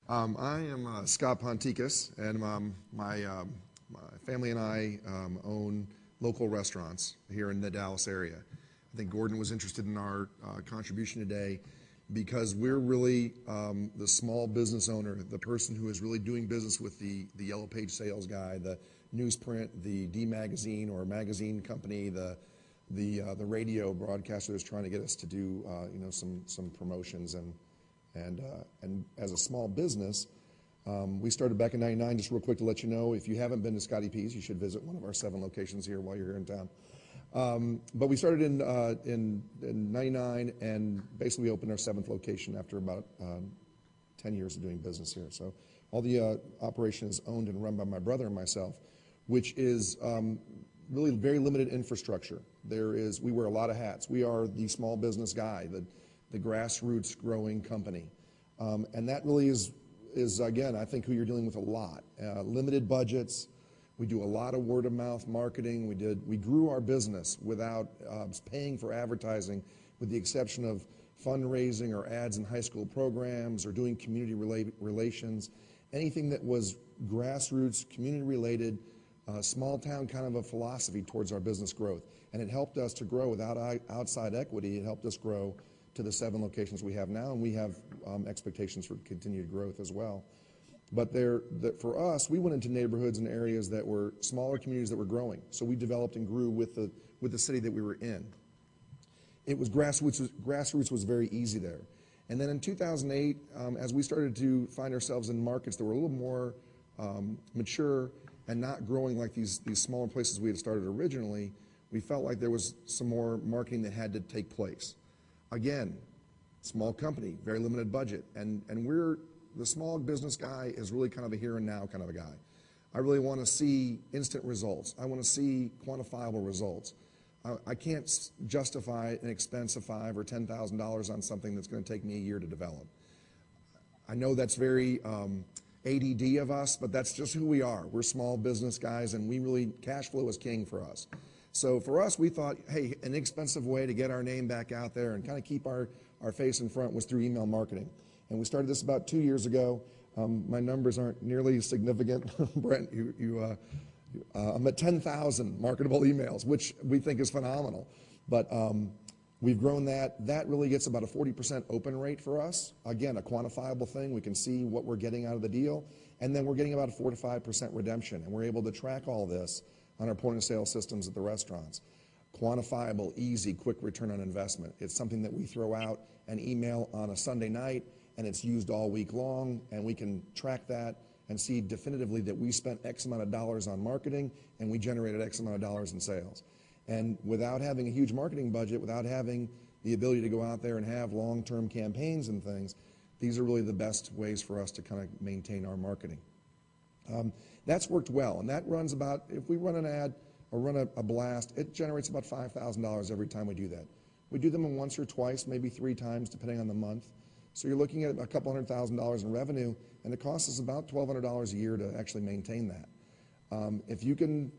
I am Scott Ponticus, and my family and I own local restaurants here in the Dallas area. I think Gordon was interested in our contribution today because we're really the small business owner, the person who is really doing business with the Yellow Page sales guy, the newsprint, the D magazine or magazine company, the radio broadcaster that's trying to get us to do some promotions and as a small business, we started back in '99. Just real quick to let you know, if you haven't been to Scotty P's, you should visit one of our 7 locations here while you're here in town. But we started in '99, and basically we opened our 7th location after about 10 years of doing business here. So all the operation is owned and run by my brother and myself, which is really very limited infrastructure. We wear a lot of hats. We are the small business guy, the grassroots growing company. And that really is again, I think who you're dealing with a lot. Limited budgets. We do a lot of word of mouth marketing. We grew our business without paying for advertising, with the exception of fundraising or ads in high school programs or doing community relations. Anything that was grassroots, community related, small town kind of a philosophy towards our business growth. And it helped us to grow without outside equity. It helped us grow to the 7 locations we have now, and we have expectations for continued growth as well. But for us, we went into neighborhoods and areas that were smaller communities that were growing. So we developed and grew with the city that we were in. It was grassroots was very easy there. And then in 2008, as we started to find ourselves in markets that were a little more mature and not growing like these smaller places we had started originally, we felt like there was some more marketing that had to take place. Again, small company, very limited budget, and the small business guy is really kind of a here and now kind of a guy. I really want to see instant results. I want to see quantifiable results. I can't justify an expense of $5,000 or $10,000 on something that's going to take me a year to develop. I know that's very ADD of us, but that's just who we are. We're small business guys, and cash flow is king for us. So for us, we thought, hey, an inexpensive way to get our name back out there and kind of keep our face in front was through email marketing. And we started this about 2 years ago. My numbers aren't nearly significant. Brent, I'm at 10,000 marketable emails, which we think is phenomenal. But we've grown that. That really gets about a 40% open rate for us. Again, a quantifiable thing. We can see what we're getting out of the deal. And then we're getting about a 4 to 5% redemption. And we're able to track all this on our point of sale systems at the restaurants. Quantifiable, easy, quick return on investment. It's something that we throw out an email on a Sunday night, and it's used all week long, and we can track that and see definitively that we spent X amount of dollars on marketing and we generated X amount of dollars in sales. And without having a huge marketing budget, without having the ability to go out there and have long-term campaigns and things, these are really the best ways for us to kind of maintain our marketing. That's worked well, and that runs about, if we run an ad or run a blast, it generates about $5,000 every time we do that. We do them once or twice, maybe 3 times, depending on the month. So you're looking at a couple $100,000 in revenue, and it costs us about $1,200 a year to actually maintain that. If you can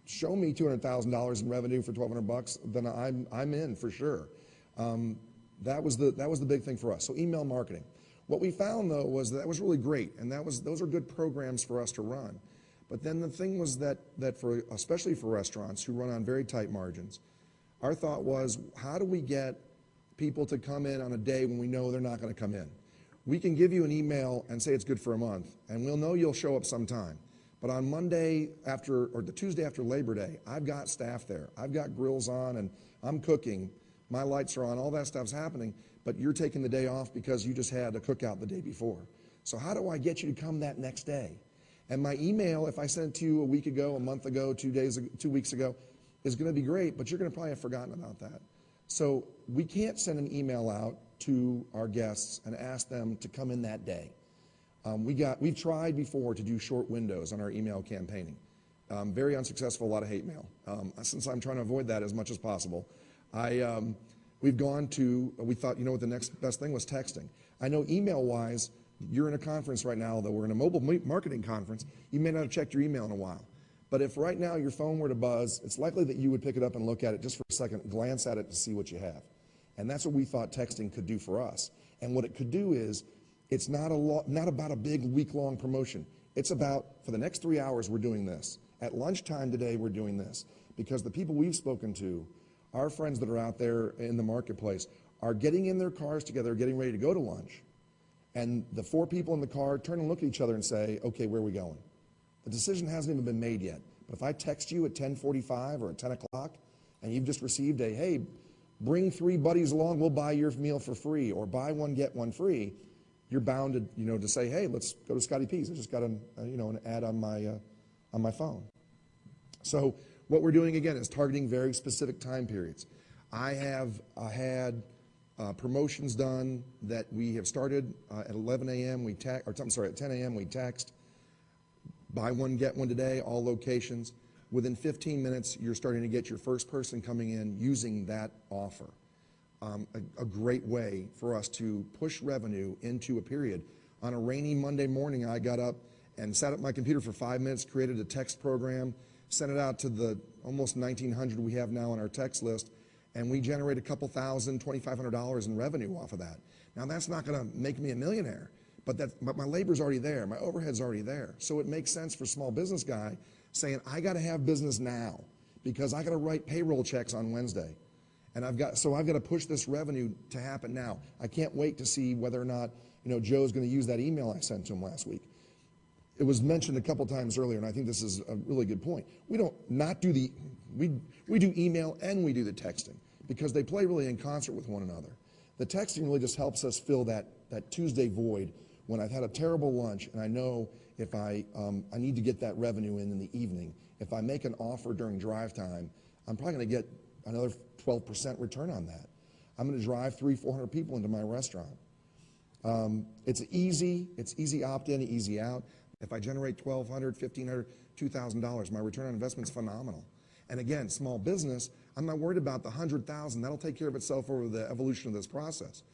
show me $200,000 in revenue for $1,200, then I'm in for sure. That was the big thing for us. So email marketing. What we found though was that was really great, and those are good programs for us to run. But then the thing was that especially for restaurants who run on very tight margins, our thought was, how do we get people to come in on a day when we know they're not going to come in? We can give you an email and say it's good for a month, and we'll know you'll show up sometime. But on Monday or the Tuesday after Labor Day, I've got staff there. I've got grills on, and I'm cooking. My lights are on. All that stuff's happening, but you're taking the day off because you just had a cookout the day before. So how do I get you to come that next day? And my email, if I sent it to you a week ago, a month ago, 2 weeks ago, is going to be great, but you're going to probably have forgotten about that. So we can't send an email out to our guests and ask them to come in that day. We've tried before to do short windows on our email campaigning. Very unsuccessful, a lot of hate mail. Since I'm trying to avoid that as much as possible, we thought, what the next best thing was texting. I know email-wise, you're in a conference right now, though we're in a mobile marketing conference, you may not have checked your email in a while. But if right now your phone were to buzz, it's likely that you would pick it up and look at it just for a second, glance at it to see what you have. And that's what we thought texting could do for us. And what it could do is, It's not about a big week-long promotion. It's about, for the next 3 hours, we're doing this. At lunchtime today, we're doing this. Because the people we've spoken to, our friends that are out there in the marketplace, are getting in their cars together, getting ready to go to lunch. And the 4 people in the car turn and look at each other and say, okay, where are we going? The decision hasn't even been made yet. But if I text you at 10:45 or at 10 o'clock, and you've just received a, hey, bring 3 buddies along, we'll buy your meal for free, or buy one, get one free, you're bound to, to say, hey, let's go to Scotty P's. I just got an ad on my phone. So what we're doing, again, is targeting very specific time periods. I have had promotions done that we have started at 11 a.m. At 10 a.m. we text, buy one, get one today, all locations. Within 15 minutes, you're starting to get your first person coming in using that offer. A great way for us to push revenue into a period. On a rainy Monday morning, I got up and sat at my computer for 5 minutes, created a text program, sent it out to the almost 1,900 we have now on our text list, and we generate a couple thousand, $2,500 in revenue off of that. Now, that's not going to make me a millionaire, but my labor's already there, my overhead's already there. So it makes sense for a small business guy saying, I got to have business now because I got to write payroll checks on Wednesday. And I've got to push this revenue to happen now. I can't wait to see whether or not, Joe's going to use that email I sent to him last week. It was mentioned a couple times earlier, and I think this is a really good point. We do email and we do the texting because they play really in concert with one another. The texting really just helps us fill that Tuesday void when I've had a terrible lunch and I know if I need to get that revenue in the evening. If I make an offer during drive time, I'm probably going to get another 12% return on that. I'm going to drive 300-400 people into my restaurant. It's easy opt-in, easy out. If I generate $1,200, $1,500, $2,000, my return on investment is phenomenal. And again, small business, I'm not worried about the 100,000. That'll take care of itself over the evolution of this process.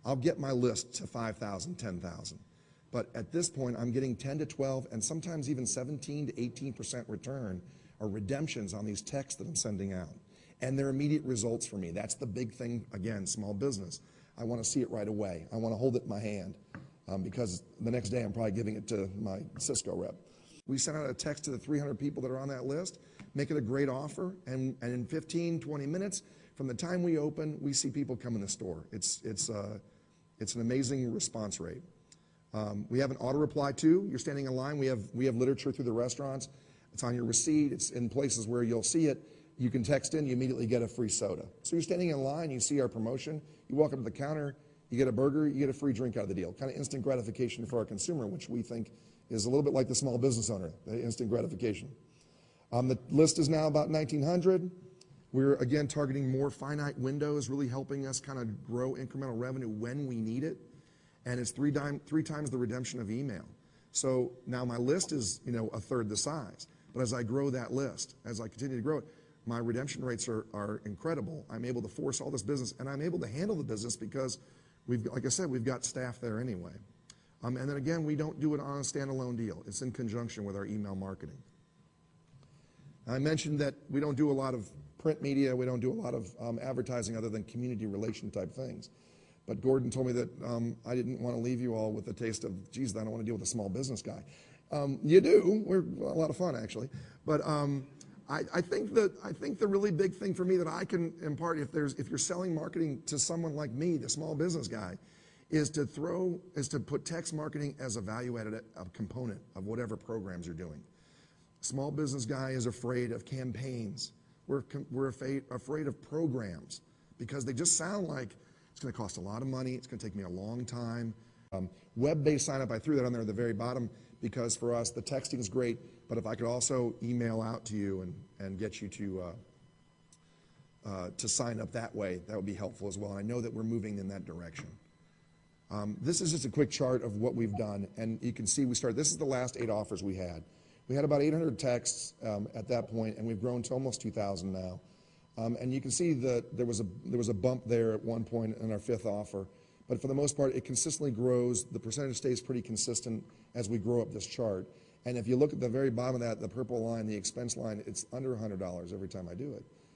I'll get my list to 5,000, 10,000. But at this point, I'm getting 10 to 12 and sometimes even 17 to 18% return or redemptions on these texts that I'm sending out. And they're immediate results for me. That's the big thing, again, small business. I want to see it right away. I want to hold it in my hand because the next day I'm probably giving it to my Cisco rep. We send out a text to the 300 people that are on that list, make it a great offer, and in 15, 20 minutes, from the time we open, we see people come in the store. It's an amazing response rate. We have an auto reply too. You're standing in line. We have literature through the restaurants. It's on your receipt. It's in places where you'll see it. You can text in, you immediately get a free soda. So you're standing in line, you see our promotion, you walk up to the counter, you get a burger, you get a free drink out of the deal. Kind of instant gratification for our consumer, which we think is a little bit like the small business owner, the instant gratification. The list is now about 1,900. We're, again, targeting more finite windows, really helping us kind of grow incremental revenue when we need it. And it's three times the redemption of email. So now my list is, a third the size. But as I grow that list, as I continue to grow it, my redemption rates are incredible. I'm able to force all this business, and I'm able to handle the business because like I said, we've got staff there anyway. And then again, we don't do it on a standalone deal. It's in conjunction with our email marketing. I mentioned that we don't do a lot of print media. We don't do a lot of advertising other than community relation type things. But Gordon told me that I didn't want to leave you all with a taste of, geez, I don't want to deal with a small business guy. You do. We're a lot of fun, actually. But I think the really big thing for me that I can impart, if you're selling marketing to someone like me, the small business guy, is to put text marketing as a value-added component of whatever programs you're doing. Small business guy is afraid of campaigns. We're afraid of programs because they just sound like it's going to cost a lot of money. It's going to take me a long time. Web-based sign-up, I threw that on there at the very bottom because for us, the texting is great, but if I could also email out to you and get you to sign up that way, that would be helpful as well. And I know that we're moving in that direction. This is just a quick chart of what we've done, and you can see this is the last 8 offers we had. We had about 800 texts at that point, and we've grown to almost 2,000 now. And you can see that there was a bump there at one point in our 5th offer, but for the most part, it consistently grows. The percentage stays pretty consistent as we grow up this chart. And if you look at the very bottom of that, the purple line, the expense line, it's under $100 every time I do it.